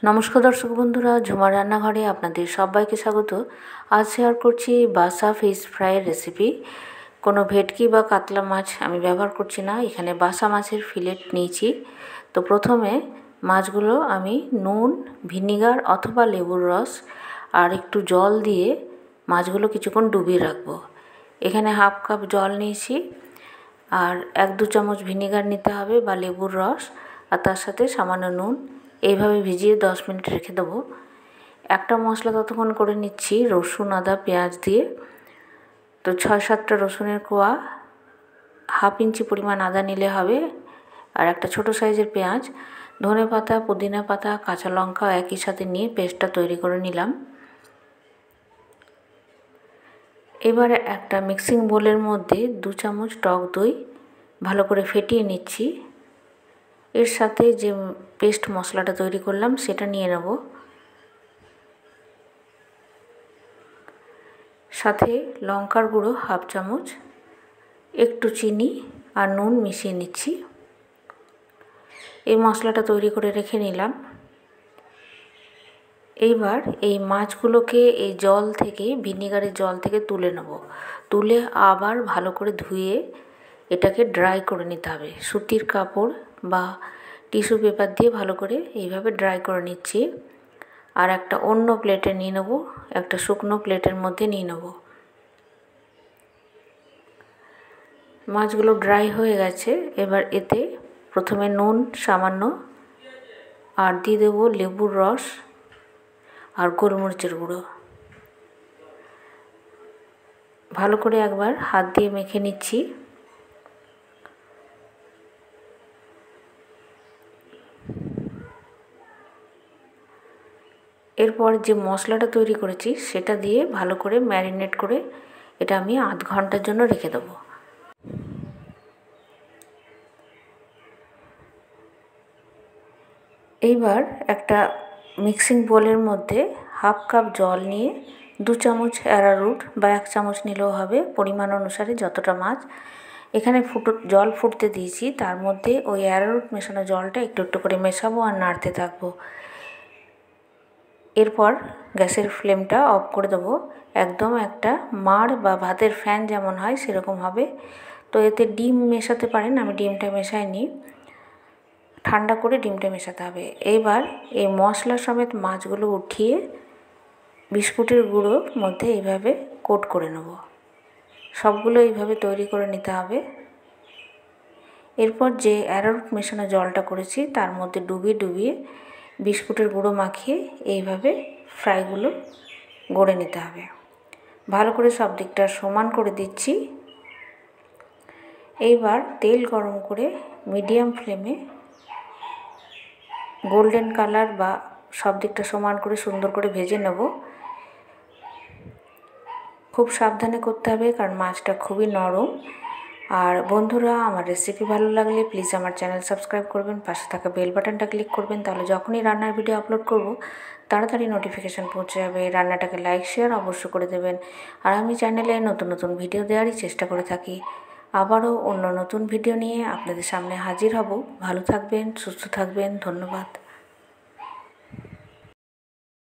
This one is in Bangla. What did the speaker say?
নমস্কার দর্শক বন্ধুরা, ঝুমার রান্নাঘরে আপনাদের সবাইকে স্বাগত। আজ শেয়ার করছি বাসা ফিশ ফ্রাইয়ের রেসিপি। কোনো ভেটকি বা কাতলা মাছ আমি ব্যবহার করছি না, এখানে বাসা মাছের ফিলেট নিয়েছি। তো প্রথমে মাছগুলো আমি নুন, ভিনিগার অথবা লেবুর রস আর একটু জল দিয়ে মাছগুলো কিছুক্ষণ ডুবিয়ে রাখবো। এখানে হাফ কাপ জল নিয়েছি আর 1-2 চামচ ভিনিগার নিতে হবে বা লেবুর রস, আর তার সাথে সামান্য নুন। এইভাবে ভিজিয়ে 10 মিনিট রেখে দেবো। একটা মশলা ততক্ষণ করে নিচ্ছি রসুন, আদা, পেঁয়াজ দিয়ে। তো 6-7টা রসুনের কোয়া, হাফ ইঞ্চি পরিমাণ আদা নিলে হবে, আর একটা ছোট সাইজের পেঁয়াজ, ধনে পাতা, পুদিনা পাতা, কাঁচা লঙ্কা একই সাথে নিয়ে পেস্টটা তৈরি করে নিলাম। এবারে একটা মিক্সিং বোলের মধ্যে 2 চামচ টক দই ভালো করে ফেটিয়ে নিচ্ছি। এর সাথে যে পেস্ট মশলাটা তৈরি করলাম সেটা নিয়ে নেব, সাথে লঙ্কার গুঁড়ো হাফ চামচ, একটু চিনি আর নুন মিশিয়ে নিচ্ছি। এই মশলাটা তৈরি করে রেখে নিলাম। এইবার এই মাছগুলোকে এই জল থেকে, ভিনিগারের জল থেকে তুলে নেব। তুলে আবার ভালো করে ধুয়ে এটাকে ড্রাই করে নিতে হবে। সুতির কাপড় বা টিস্যু পেপার দিয়ে ভালো করে এইভাবে ড্রাই করে নিচ্ছি। আর একটা অন্য প্লেটে নিয়ে নেব, একটা শুকনো প্লেটের মধ্যে নিয়ে নেব। মাছগুলো ড্রাই হয়ে গেছে। এবার এতে প্রথমে নুন সামান্য, আর দিয়ে দেবো লেবুর রস আর গোলমরিচের গুঁড়ো। ভালো করে একবার হাত দিয়ে মেখে নিচ্ছি। এরপর যে মশলাটা তৈরি করেছি সেটা দিয়ে ভালো করে ম্যারিনেট করে এটা আমি আধ ঘন্টার জন্য রেখে দেবো। এইবার একটা মিক্সিং বোলের মধ্যে হাফ কাপ জল নিয়ে 2 চামচ অ্যারারুট বা 1 চামচ নিলেও হবে, পরিমাণ অনুসারে যতটা মাছ। এখানে জল ফুটতে দিয়েছি, তার মধ্যে ওই অ্যারারুট মেশানো জলটা একটু একটু করে মেশাবো আর নাড়তে থাকবো। এরপর গ্যাসের ফ্লেমটা অফ করে দেবো। একদম একটা মাড় বা ভাতের ফ্যান যেমন হয় সেরকম হবে। তো এতে ডিম মেশাতে পারেন, আমি ডিমটা মেশাইনি, ঠান্ডা করে ডিমটা মেশাতে হবে। এবার এই মশলা সমেত মাছগুলো উঠিয়ে বিস্কুটের গুঁড়োর মধ্যে এইভাবে কোট করে নেব। সবগুলো এইভাবে তৈরি করে নিতে হবে। এরপর যে অ্যারারুট মেশানো জলটা করেছি তার মধ্যে ডুবিয়ে ডুবিয়ে বিস্কুটের গুঁড়ো মাখিয়ে এইভাবে ফ্রাইগুলো গড়ে নিতে হবে। ভালো করে সব দিকটা সমান করে দিচ্ছি। এইবার তেল গরম করে মিডিয়াম ফ্লেমে গোল্ডেন কালার বা সব দিকটা সমান করে সুন্দর করে ভেজে নেব। খুব সাবধানে করতে হবে কারণ মাছটা খুবই নরম। আর বন্ধুরা, আমার রেসিপি ভালো লাগলে প্লিজ আমার চ্যানেল সাবস্ক্রাইব করবেন, পাশে থাকা বেল বাটনটা ক্লিক করবেন, তাহলে যখনই রান্নার ভিডিও আপলোড করব তাড়াতাড়ি নোটিফিকেশান পৌঁছে যাবে। রান্নাটাকে লাইক শেয়ার অবশ্য করে দেবেন। আর আমি চ্যানেলে নতুন নতুন ভিডিও দেওয়ারই চেষ্টা করে থাকি। আবারও অন্য নতুন ভিডিও নিয়ে আপনাদের সামনে হাজির হব। ভালো থাকবেন, সুস্থ থাকবেন, ধন্যবাদ।